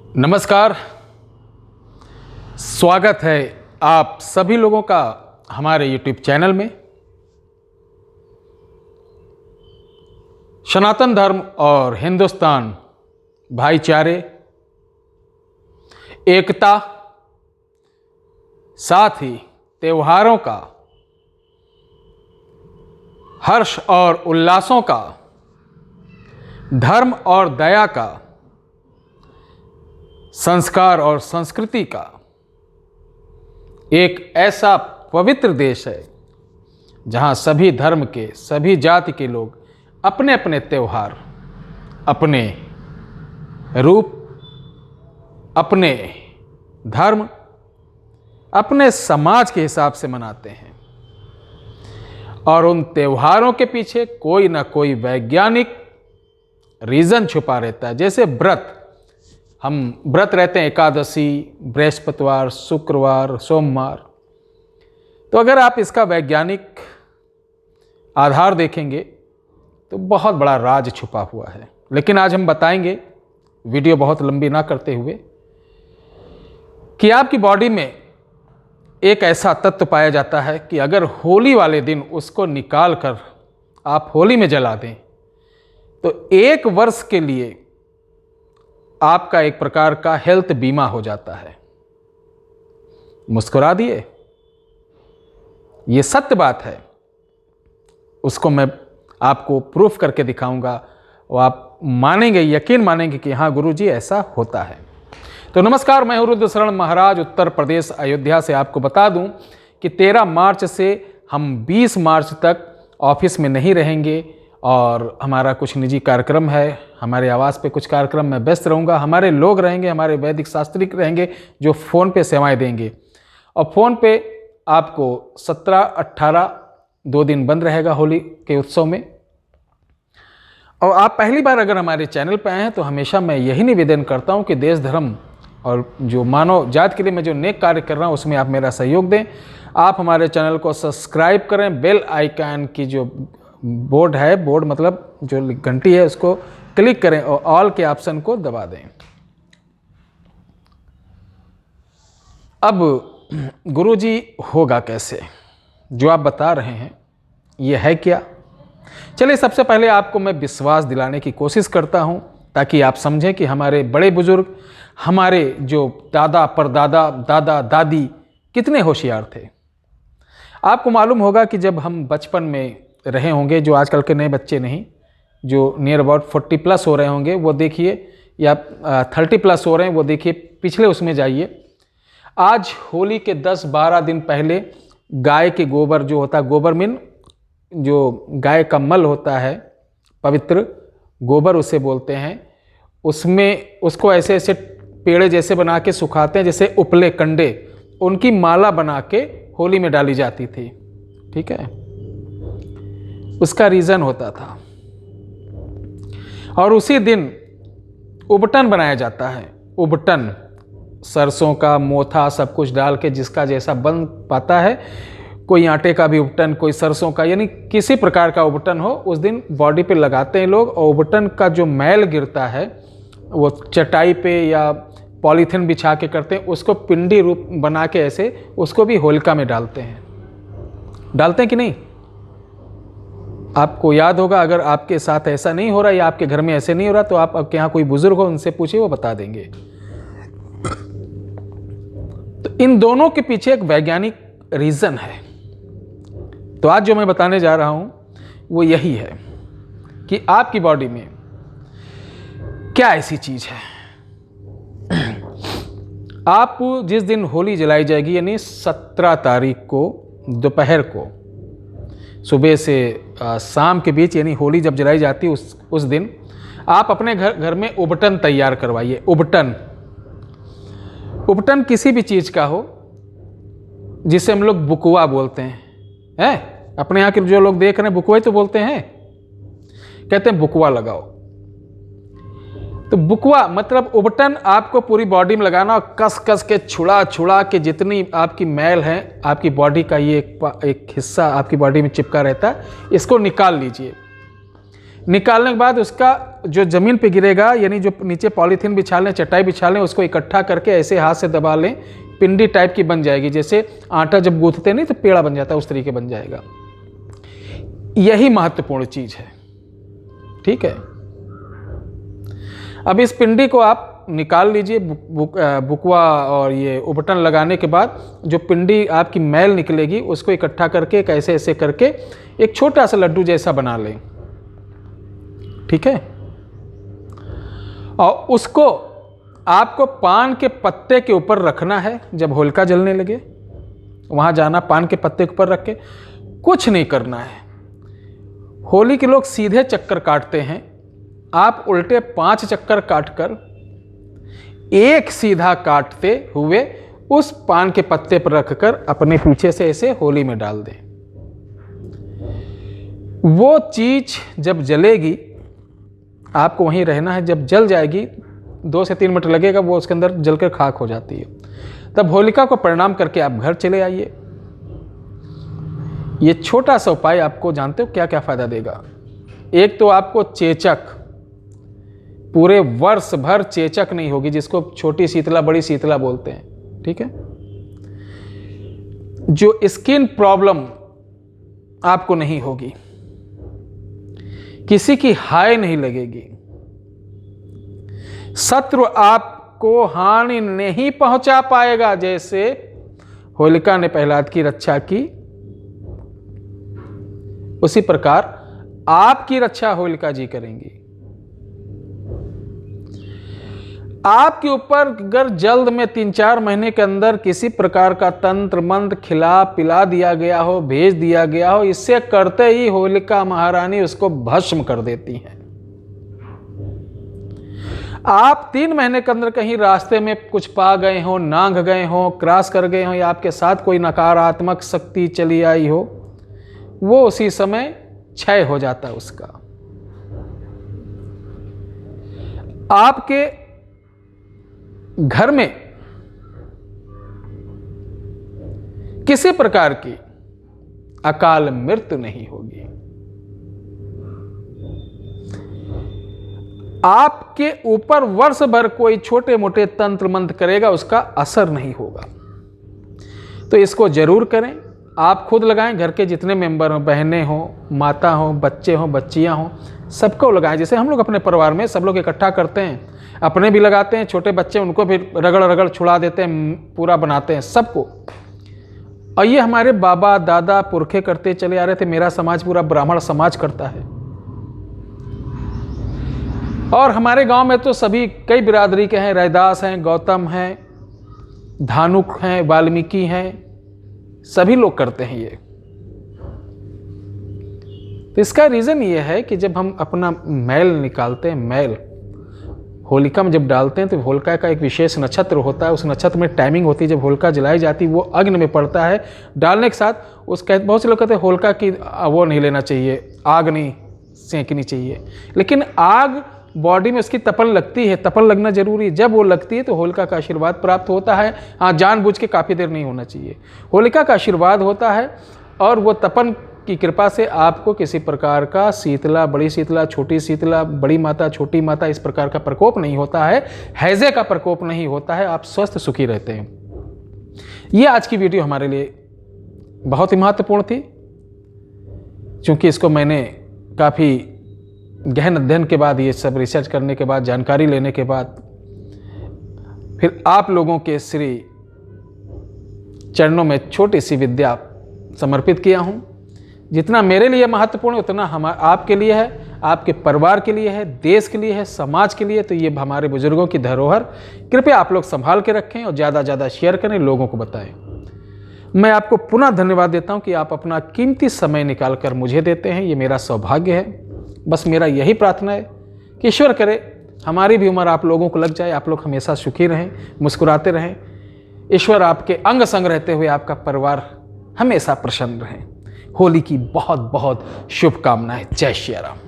नमस्कार, स्वागत है आप सभी लोगों का हमारे YouTube चैनल में। सनातन धर्म और हिंदुस्तान, भाईचारे, एकता, साथ ही त्योहारों का, हर्ष और उल्लासों का, धर्म और दया का, संस्कार और संस्कृति का एक ऐसा पवित्र देश है जहां सभी धर्म के, सभी जाति के लोग अपने अपने त्योहार, अपने रूप, अपने धर्म, अपने समाज के हिसाब से मनाते हैं। और उन त्योहारों के पीछे कोई ना कोई वैज्ञानिक रीज़न छुपा रहता है। जैसे व्रत, हम व्रत रहते हैं एकादशी, बृहस्पतिवार, शुक्रवार, सोमवार। तो अगर आप इसका वैज्ञानिक आधार देखेंगे तो बहुत बड़ा राज छुपा हुआ है। लेकिन आज हम बताएंगे, वीडियो बहुत लंबी ना करते हुए, कि आपकी बॉडी में एक ऐसा तत्व पाया जाता है कि अगर होली वाले दिन उसको निकाल कर आप होली में जला दें तो 1 वर्ष के लिए आपका एक प्रकार का हेल्थ बीमा हो जाता है। मुस्कुरा दिए, ये सत्य बात है। उसको मैं आपको प्रूफ करके दिखाऊंगा और आप मानेंगे, यकीन मानेंगे कि हाँ गुरुजी ऐसा होता है। तो नमस्कार, मैं हूं रुद्र महाराज, उत्तर प्रदेश अयोध्या से। आपको बता दूं कि 13 मार्च से हम 20 मार्च तक ऑफिस में नहीं रहेंगे और हमारा कुछ निजी कार्यक्रम है। हमारे आवास पे कुछ कार्यक्रम में व्यस्त रहूँगा। हमारे लोग रहेंगे, हमारे वैदिक शास्त्रिक रहेंगे जो फ़ोन पे सेवाएं देंगे। और फ़ोन पे आपको 17-18 2 दिन बंद रहेगा होली के उत्सव में। और आप पहली बार अगर हमारे चैनल पे आए हैं तो हमेशा मैं यही निवेदन करता हूँ कि देश, धर्म और जो मानव जात के लिए मैं जो नेक कार्य कर रहा हूँ उसमें आप मेरा सहयोग दें। आप हमारे चैनल को सब्सक्राइब करें, बेल आइकन की जो बोर्ड है, बोर्ड मतलब जो घंटी है, उसको क्लिक करें और ऑल के ऑप्शन को दबा दें। अब गुरुजी होगा कैसे, जो आप बता रहे हैं ये है क्या? चलिए, सबसे पहले आपको मैं विश्वास दिलाने की कोशिश करता हूं ताकि आप समझें कि हमारे बड़े बुजुर्ग, हमारे जो दादा परदादा, दादा दादी कितने होशियार थे। आपको मालूम होगा कि जब हम बचपन में रहे होंगे, जो आजकल के नए बच्चे नहीं, जो नियर अबाउट 40 प्लस हो रहे होंगे वो देखिए, या 30 प्लस हो रहे हैं वो देखिए, पिछले उसमें जाइए। आज होली के 10-12 दिन पहले गाय के गोबर जो होता है, गोबर मीन जो गाय का मल होता है, पवित्र गोबर उसे बोलते हैं, उसमें उसको ऐसे ऐसे पेड़े जैसे बना के सुखाते हैं, जैसे उपले कंडे, उनकी माला बना के होली में डाली जाती थी। ठीक है, उसका रीज़न होता था। और उसी दिन उबटन बनाया जाता है। उबटन सरसों का मोथा सब कुछ डाल के जिसका जैसा बन पाता है, कोई आटे का भी उबटन, कोई सरसों का, यानी किसी प्रकार का उबटन हो, उस दिन बॉडी पे लगाते हैं लोग। और उबटन का जो मैल गिरता है वो चटाई पे या पॉलीथिन बिछा के करते हैं, उसको पिंडी रूप बना के ऐसे उसको भी होलिका में डालते हैं कि नहीं? आपको याद होगा, अगर आपके साथ ऐसा नहीं हो रहा या आपके घर में ऐसे नहीं हो रहा तो आप आपके यहाँ कोई बुजुर्ग हो, उनसे पूछिए, वो बता देंगे। तो इन दोनों के पीछे एक वैज्ञानिक रीज़न है। तो आज जो मैं बताने जा रहा हूँ वो यही है कि आपकी बॉडी में क्या ऐसी चीज़ है। आप जिस दिन होली जलाई जाएगी, यानी 17 तारीख को दोपहर को, सुबह से शाम के बीच, यानी होली जब जलाई जाती है उस दिन आप अपने घर में उबटन तैयार करवाइए। उबटन किसी भी चीज़ का हो, जिसे हम लोग बुकुआ बोलते हैं। अपने यहाँ के जो लोग देख रहे हैं बुकुआ ही तो बोलते हैं, कहते हैं बुकुआ लगाओ। तो बुकुआ मतलब उबटन आपको पूरी बॉडी में लगाना और कस कस के छुड़ा के जितनी आपकी मैल है, आपकी बॉडी का ये एक हिस्सा आपकी बॉडी में चिपका रहता है, इसको निकाल लीजिए। निकालने के बाद उसका जो ज़मीन पे गिरेगा, यानी जो नीचे पॉलीथीन बिछा लें, चटाई बिछा लें, उसको इकट्ठा करके ऐसे हाथ से दबा लें, पिंडी टाइप की बन जाएगी। जैसे आटा जब गूंथते नहीं तो पेड़ा बन जाता है, उस तरीके बन जाएगा। यही महत्वपूर्ण चीज़ है, ठीक है। अब इस पिंडी को आप निकाल लीजिए, बुकवा और ये उबटन लगाने के बाद जो पिंडी आपकी मैल निकलेगी उसको इकट्ठा करके ऐसे ऐसे करके एक छोटा सा लड्डू जैसा बना लें, ठीक है। और उसको आपको पान के पत्ते के ऊपर रखना है। जब होलिका जलने लगे वहाँ जाना, पान के पत्ते के ऊपर रख के, कुछ नहीं करना है। होली के लोग सीधे चक्कर काटते हैं, आप उल्टे 5 चक्कर काटकर एक सीधा काटते हुए उस पान के पत्ते पर रखकर अपने पीछे से ऐसे होली में डाल दें। वो चीज जब जलेगी, आपको वहीं रहना है। जब जल जाएगी 2 से 3 मिनट लगेगा, वो उसके अंदर जलकर खाक हो जाती है। तब होलिका को प्रणाम करके आप घर चले आइए। ये छोटा सा उपाय आपको जानते हो क्या क्या फायदा देगा। एक तो आपको चेचक, पूरे वर्ष भर चेचक नहीं होगी, जिसको छोटी शीतला बड़ी शीतला बोलते हैं, ठीक है। जो स्किन प्रॉब्लम आपको नहीं होगी, किसी की हाय नहीं लगेगी, शत्रु आपको हानि नहीं पहुंचा पाएगा। जैसे होलिका ने प्रहलाद की रक्षा की, उसी प्रकार आपकी रक्षा होलिका जी करेंगी। आपके ऊपर अगर जल्द में 3-4 महीने के अंदर किसी प्रकार का तंत्र मंत्र खिला पिला दिया गया हो, भेज दिया गया हो, इससे करते ही होलिका महारानी उसको भस्म कर देती हैं। आप 3 महीने के अंदर कहीं रास्ते में कुछ पा गए हो, नांग गए हो, क्रॉस कर गए हो, या आपके साथ कोई नकारात्मक शक्ति चली आई हो, वो उसी समय क्षय हो जाता है उसका। आपके घर में किसी प्रकार की अकाल मृत्यु नहीं होगी। आपके ऊपर वर्ष भर कोई छोटे मोटे तंत्र मंत्र करेगा, उसका असर नहीं होगा। तो इसको जरूर करें। आप खुद लगाएं, घर के जितने मेंबर हो, बहनें हो, माता हो, बच्चे हो, बच्चियां हो, सबको लगाएं। जैसे हम लोग अपने परिवार में सब लोग इकट्ठा करते हैं, अपने भी लगाते हैं, छोटे बच्चे उनको भी रगड़ रगड़ छुड़ा देते हैं, पूरा बनाते हैं सबको। और ये हमारे बाबा दादा पुरखे करते चले आ रहे थे। मेरा समाज पूरा ब्राह्मण समाज करता है। और हमारे गांव में तो सभी कई बिरादरी के हैं, रैदास हैं, गौतम हैं, धानुक हैं, वाल्मीकि हैं, सभी लोग करते हैं ये। तो इसका रीज़न ये है कि जब हम अपना मैल निकालते हैं, मैल होलिका में जब डालते हैं, तो होलिका का एक विशेष नक्षत्र होता है। उस नक्षत्र में टाइमिंग होती है, जब होलिका जलाई जाती है वो अग्नि में पड़ता है। डालने के साथ बहुत से लोग कहते हैं होलिका की वो नहीं लेना चाहिए, आग नहीं सेंकनी चाहिए, लेकिन आग बॉडी में उसकी तपन लगती है, तपन लगना जरूरी है। जब वो लगती है तो होलिका का आशीर्वाद प्राप्त होता है। हाँ, जानबूझ के काफ़ी देर नहीं होना चाहिए। होलिका का आशीर्वाद होता है और वो तपन की कृपा से आपको किसी प्रकार का शीतला, बड़ी शीतला, छोटी शीतला, बड़ी माता, छोटी माता, इस प्रकार का प्रकोप नहीं होता है, हैजे का प्रकोप नहीं होता है। आप स्वस्थ सुखी रहते हैं। ये आज की वीडियो हमारे लिए बहुत ही महत्वपूर्ण थी, क्योंकि इसको मैंने काफ़ी गहन अध्ययन के बाद, ये सब रिसर्च करने के बाद, जानकारी लेने के बाद, फिर आप लोगों के श्री चरणों में छोटी सी विद्या समर्पित किया हूँ। जितना मेरे लिए महत्वपूर्ण है उतना आपके लिए है, आपके परिवार के लिए है, देश के लिए है, समाज के लिए। तो ये हमारे बुजुर्गों की धरोहर, कृपया आप लोग संभाल के रखें और ज़्यादा ज़्यादा शेयर करें, लोगों को बताएं। मैं आपको पुनः धन्यवाद देता हूँ कि आप अपना कीमती समय निकाल कर मुझे देते हैं। ये मेरा सौभाग्य है। बस मेरा यही प्रार्थना है कि ईश्वर करे हमारी भी उम्र आप लोगों को लग जाए, आप लोग हमेशा सुखी रहें, मुस्कुराते रहें। ईश्वर आपके अंग संग रहते हुए आपका परिवार हमेशा प्रसन्न रहे। होली की बहुत बहुत शुभकामनाएं। जय श्री राम।